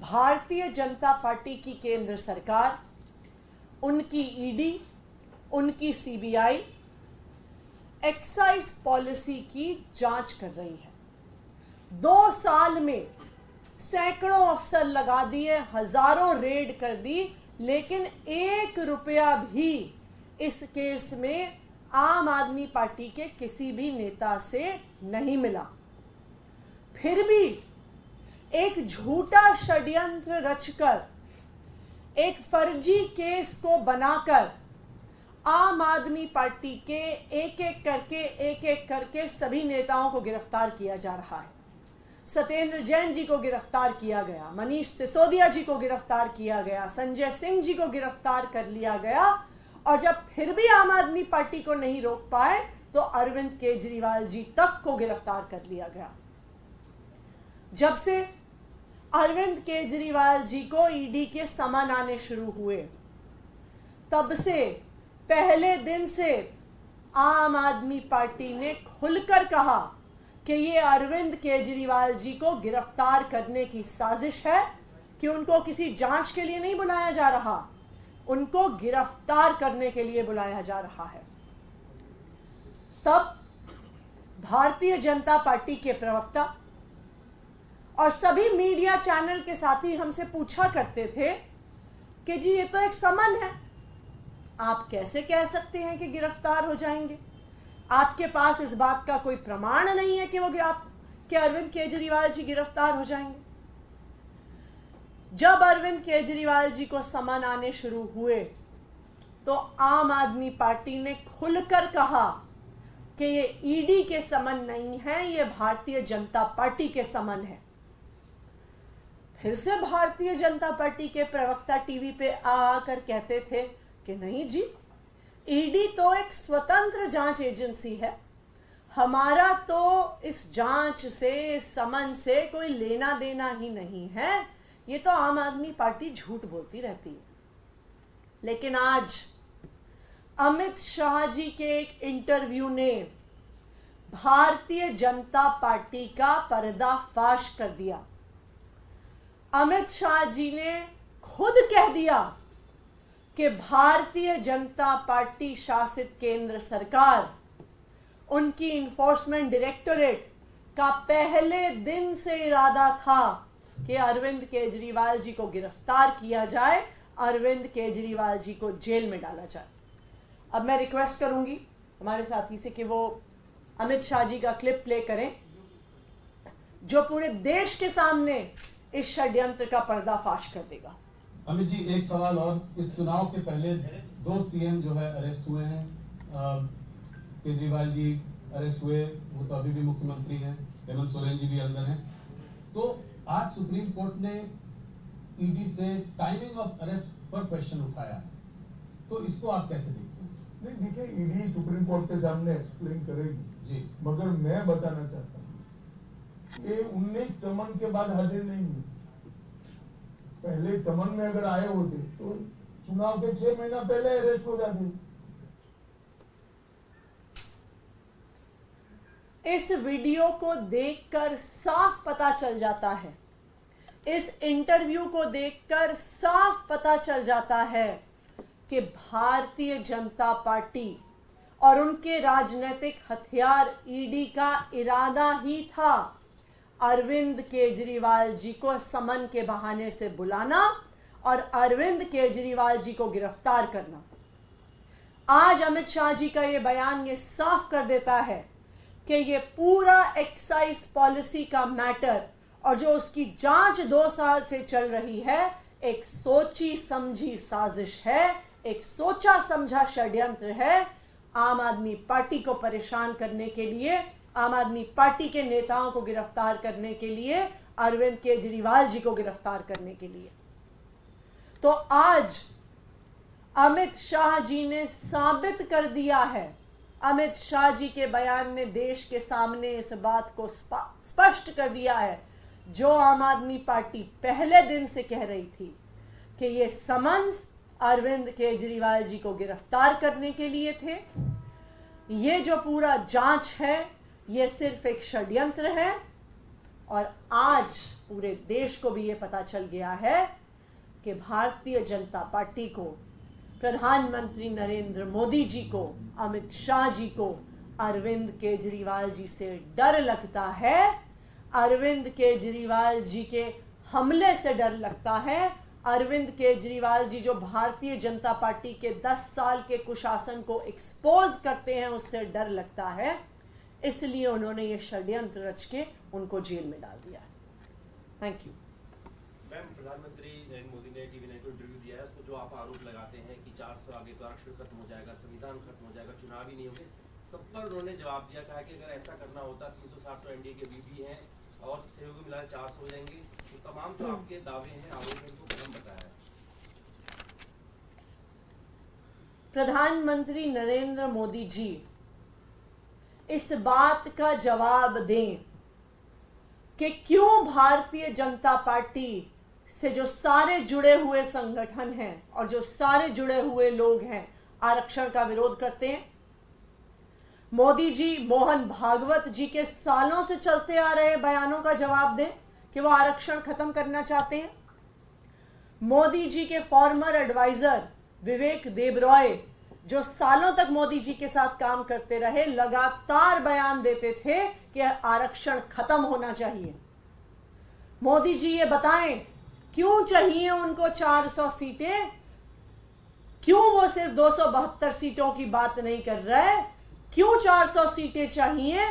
Bharatiya Janata party की केंद्र सरकार, उनकी ईडी, उनकी सीबीआई एक्साइज पॉलिसी की जांच कर रही है। 2 साल में सैकड़ों अफसर लगा दिए, हजारों रेड कर दी, लेकिन 1 रुपया भी इस केस में आम आदमी पार्टी के किसी भी नेता से नहीं मिला। फिर भी एक झूठा षड्यंत्र रचकर, एक फर्जी केस को बनाकर आम आदमी पार्टी के एक एक करके सभी नेताओं को गिरफ्तार किया जा रहा है। सत्येंद्र जैन जी को गिरफ्तार किया गया, मनीष सिसोदिया जी को गिरफ्तार किया गया, संजय सिंह जी को गिरफ्तार कर लिया गया, और जब फिर भी आम आदमी पार्टी को नहीं रोक पाए तो अरविंद केजरीवाल जी तक को गिरफ्तार कर लिया गया। जब से अरविंद केजरीवाल जी को ईडी के समन आने शुरू हुए, तब से पहले दिन से आम आदमी पार्टी ने खुलकर कहा कि ये अरविंद केजरीवाल जी को गिरफ्तार करने की साजिश है, कि उनको किसी जांच के लिए नहीं बुलाया जा रहा, उनको गिरफ्तार करने के लिए बुलाया जा रहा है। तब भारतीय जनता पार्टी के प्रवक्ता और सभी मीडिया चैनल के साथी हमसे पूछा करते थे कि जी ये तो एक समन है, आप कैसे कह सकते हैं कि गिरफ्तार हो जाएंगे? आपके पास इस बात का कोई प्रमाण नहीं है कि अरविंद केजरीवाल जी गिरफ्तार हो जाएंगे। जब अरविंद केजरीवाल जी को समन आने शुरू हुए तो आम आदमी पार्टी ने खुलकर कहा कि ये ईडी के समन नहीं है, ये भारतीय जनता पार्टी के समन है। फिर से भारतीय जनता पार्टी के प्रवक्ता टीवी पे आकर कहते थे कि नहीं जी, ईडी तो एक स्वतंत्र जांच एजेंसी है, हमारा तो इस जांच से, इस समन से कोई लेना देना ही नहीं है, ये तो आम आदमी पार्टी झूठ बोलती रहती है। लेकिन आज अमित शाह जी के एक इंटरव्यू ने भारतीय जनता पार्टी का पर्दाफाश कर दिया। अमित शाह जी ने खुद कह दिया कि भारतीय जनता पार्टी शासित केंद्र सरकार, उनकी इन्फोर्समेंट डायरेक्टोरेट का पहले दिन से इरादा था कि अरविंद केजरीवाल जी को गिरफ्तार किया जाए, अरविंद केजरीवाल जी को जेल में डाला जाए। अब मैं रिक्वेस्ट करूंगी हमारे साथी से कि वो अमित शाह जी का क्लिप प्ले करें, जो पूरे देश के सामने इस षड्यंत्र का पर्दाफाश कर देगा। अमित जी, एक सवाल और, इस चुनाव के पहले 2 सीएम जो है अरेस्ट हुए हैं। केजरीवाल जी अरेस्ट हुए, वो तो अभी भी मुख्यमंत्री हैं, हेमंत सोरेन जी भी अंदर हैं। तो आज सुप्रीम कोर्ट ने ईडी से टाइमिंग ऑफ अरेस्ट पर क्वेश्चन उठाया है, तो इसको आप कैसे देखते हैं? नहीं, देखिए, ईडी सुप्रीम कोर्ट के सामने एक्सप्लेन करेगी जी, मगर मैं बताना चाहता हूँ कि 19 समन के बाद हाजिर नहीं हुई। पहले समन में अगर आए होते तो चुनाव के 6 महीना पहले अरेस्ट हो जाते। इस वीडियो को देखकर साफ पता चल जाता है, इस इंटरव्यू को देखकर साफ पता चल जाता है कि भारतीय जनता पार्टी और उनके राजनीतिक हथियार ईडी का इरादा ही था अरविंद केजरीवाल जी को समन के बहाने से बुलाना और अरविंद केजरीवाल जी को गिरफ्तार करना। आज अमित शाह जी का ये बयान ये साफ कर देता है कि ये पूरा एक्साइज पॉलिसी का मैटर और जो उसकी जांच 2 साल से चल रही है, एक सोची समझी साजिश है, एक सोचा समझा षड्यंत्र है, आम आदमी पार्टी को परेशान करने के लिए, आम आदमी पार्टी के नेताओं को गिरफ्तार करने के लिए, अरविंद केजरीवाल जी को गिरफ्तार करने के लिए। तो आज अमित शाह जी ने साबित कर दिया है, अमित शाह जी के बयान ने देश के सामने इस बात को स्पष्ट कर दिया है, जो आम आदमी पार्टी पहले दिन से कह रही थी कि ये समन्स अरविंद केजरीवाल जी को गिरफ्तार करने के लिए थे। ये जो पूरा जांच है, ये सिर्फ एक षड्यंत्र है और आज पूरे देश को भी ये पता चल गया है कि भारतीय जनता पार्टी को, प्रधानमंत्री नरेंद्र मोदी जी को, अमित शाह जी को अरविंद केजरीवाल जी से डर लगता है। अरविंद केजरीवाल जी के हमले से डर लगता है। अरविंद केजरीवाल जी जो भारतीय जनता पार्टी के 10 साल के कुशासन को एक्सपोज करते हैं, उससे डर लगता है। इसलिए उन्होंने ये षड्यंत्र रच के उनको जेल में डाल दिया। Thank you. मैम, प्रधानमंत्री नरेंद्र मोदी ने टीवी 9 को इंटरव्यू दिया है, उसको जो आप आरोप लगाते हैं कि 400 आगे तो आरक्षण खत्म हो जाएगा, संविधान खत्म हो जाएगा, चुनाव ही नहीं होंगे, सब पर उन्होंने जवाब दिया, कहा कि अगर ऐसा करना होता 360 तो एनडीए के भी हैं और सहयोगी मिला 400 हो जाएंगे। तो तमाम जो आपके दावे हैं, आरोप हैं, उनको गलत बताया है। प्रधानमंत्री नरेंद्र मोदी जी इस बात का जवाब दें कि क्यों भारतीय जनता पार्टी से जो सारे जुड़े हुए संगठन हैं और जो सारे जुड़े हुए लोग हैं आरक्षण का विरोध करते हैं। मोदी जी मोहन भागवत जी के सालों से चलते आ रहे बयानों का जवाब दें कि वो आरक्षण खत्म करना चाहते हैं। मोदी जी के फॉर्मर एडवाइजर विवेक देबरॉय जो सालों तक मोदी जी के साथ काम करते रहे, लगातार बयान देते थे कि आरक्षण खत्म होना चाहिए। मोदी जी ये बताएं क्यों चाहिए उनको 400 सीटें, क्यों वो सिर्फ 272 सीटों की बात नहीं कर रहे, क्यों 400 सीटें चाहिए?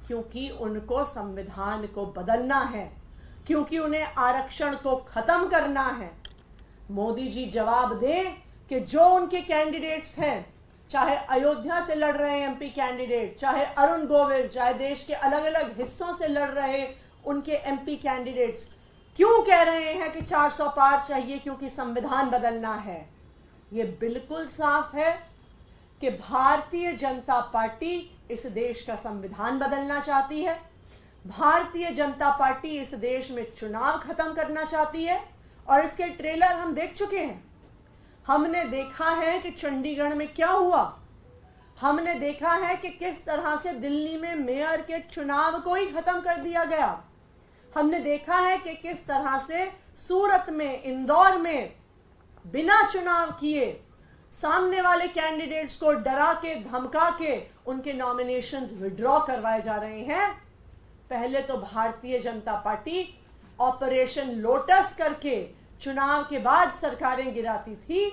क्योंकि उनको संविधान को बदलना है, क्योंकि उन्हें आरक्षण को खत्म करना है। मोदी जी जवाब दें कि जो उनके कैंडिडेट्स हैं, चाहे अयोध्या से लड़ रहे एमपी कैंडिडेट, चाहे अरुण गोविल, चाहे देश के अलग अलग हिस्सों से लड़ रहे उनके एमपी कैंडिडेट्स, क्यों कह रहे हैं कि 400 पार चाहिए? क्योंकि संविधान बदलना है। ये बिल्कुल साफ है कि भारतीय जनता पार्टी इस देश का संविधान बदलना चाहती है। भारतीय जनता पार्टी इस देश में चुनाव खत्म करना चाहती है और इसके ट्रेलर हम देख चुके हैं। हमने देखा है कि चंडीगढ़ में क्या हुआ, हमने देखा है कि किस तरह से दिल्ली में मेयर के चुनाव को ही खत्म कर दिया गया, हमने देखा है कि किस तरह से सूरत में, इंदौर में बिना चुनाव किए सामने वाले कैंडिडेट्स को डरा के, धमका के उनके नॉमिनेशंस विड्रॉ करवाए जा रहे हैं। पहले तो Bharatiya Janata party operation lotus करके चुनाव के बाद सरकारें गिराती थी।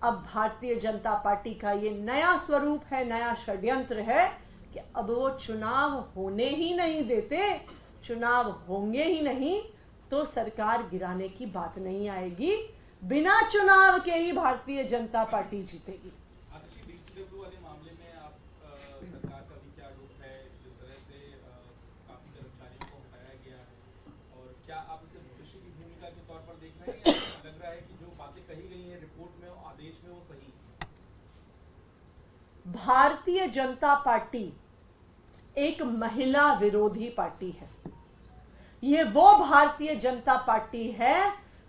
अब भारतीय जनता पार्टी का ये नया स्वरूप है, नया षड्यंत्र है कि अब वो चुनाव होने ही नहीं देते। चुनाव होंगे ही नहीं तो सरकार गिराने की बात नहीं आएगी। बिना चुनाव के ही भारतीय जनता पार्टी जीतेगी। वाले मामले में आप सरकार का भी क्या रुख है, जिस तरह से काफी कर्मचारियों को हटाया गया है, और क्या आप इसे भविष्य की भूमिका के तौर पर देख रहे हैं? लग रहा है कि जो बातें कही गई हैं रिपोर्ट में, आदेश में, वो सही? भारतीय जनता पार्टी एक महिला विरोधी पार्टी है। ये वो भारतीय जनता पार्टी है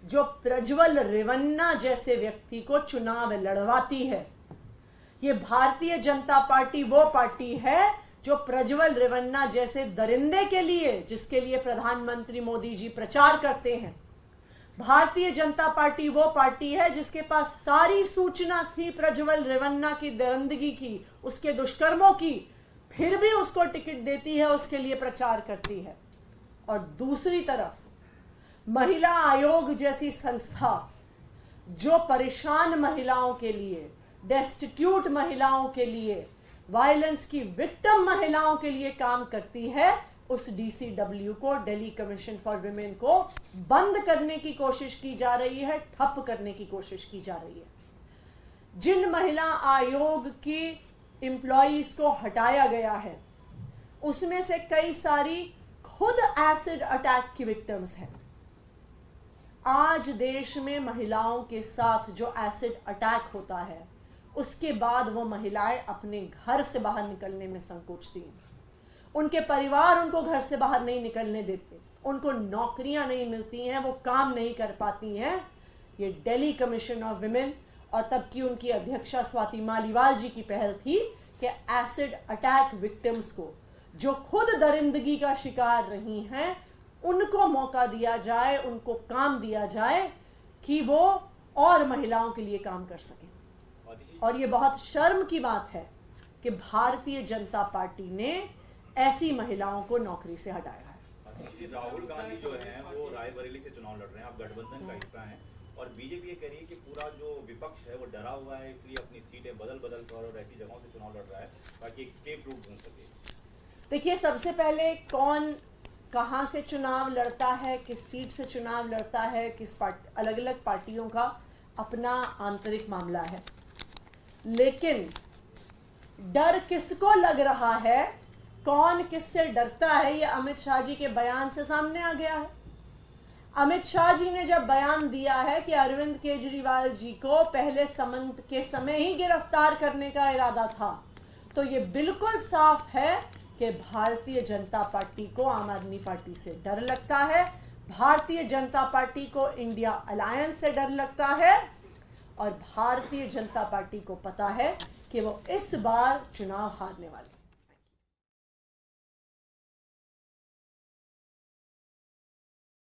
जो प्रज्वल रेवन्ना जैसे व्यक्ति को चुनाव लड़वाती है। ये भारतीय जनता पार्टी वो पार्टी है जो प्रज्वल रेवन्ना जैसे दरिंदे के लिए, जिसके लिए प्रधानमंत्री मोदी जी प्रचार करते हैं। भारतीय जनता पार्टी वो पार्टी है जिसके पास सारी सूचना थी प्रज्वल रेवन्ना की दरिंदगी की, उसके दुष्कर्मों की, फिर भी उसको टिकट देती है, उसके लिए प्रचार करती है। और दूसरी तरफ महिला आयोग जैसी संस्था जो परेशान महिलाओं के लिए, डेस्टिट्यूट महिलाओं के लिए, वायलेंस की विक्टिम महिलाओं के लिए काम करती है, उस डीसीडब्ल्यू को, दिल्ली कमीशन फॉर वुमेन को बंद करने की कोशिश की जा रही है, ठप करने की कोशिश की जा रही है। जिन महिला आयोग की एम्प्लॉइज को हटाया गया है उसमें से कई सारी खुद एसिड अटैक की विक्टिम्स हैं। आज देश में महिलाओं के साथ जो एसिड अटैक होता है उसके बाद वो महिलाएं अपने घर से बाहर निकलने में संकोचती हैं। उनके परिवार उनको घर से बाहर नहीं निकलने देते, उनको नौकरियां नहीं मिलती हैं, वो काम नहीं कर पाती हैं। ये दिल्ली कमीशन ऑफ वुमेन और तब की उनकी अध्यक्षा स्वाति मालीवाल जी की पहल थी कि एसिड अटैक विक्टिम्स को, जो खुद दरिंदगी का शिकार रही हैं, उनको मौका दिया जाए, उनको काम दिया जाए कि वो और महिलाओं के लिए काम कर सकें। और ये बहुत शर्म की बात है कि भारतीय जनता पार्टी ने ऐसी महिलाओं को नौकरी से हटाया है। राहुल गांधी जो है वो रायबरेली से चुनाव लड़ रहे हैं, आप गठबंधन का हिस्सा हैं, और बीजेपी ये कह रही है कि पूरा जो विपक्ष है वो डरा हुआ है, इसलिए अपनी सीटें बदल कर और ऐसी जगहों से चुनाव लड़ रहा है ताकि एक स्केप रूट बन सके। देखिए, सबसे पहले कौन कहां से चुनाव लड़ता है, किस सीट से चुनाव लड़ता है, अलग अलग पार्टियों का अपना आंतरिक मामला है, लेकिन डर किसको लग रहा है, कौन किससे डरता है, ये अमित शाह जी के बयान से सामने आ गया है। अमित शाह जी ने जब बयान दिया है कि अरविंद केजरीवाल जी को पहले समन के समय ही गिरफ्तार करने का इरादा था, तो ये बिल्कुल साफ है कि भारतीय जनता पार्टी को आम आदमी पार्टी से डर लगता है, भारतीय जनता पार्टी को इंडिया अलायंस से डर लगता है, और भारतीय जनता पार्टी को पता है कि वो इस बार चुनाव हारने वाली है।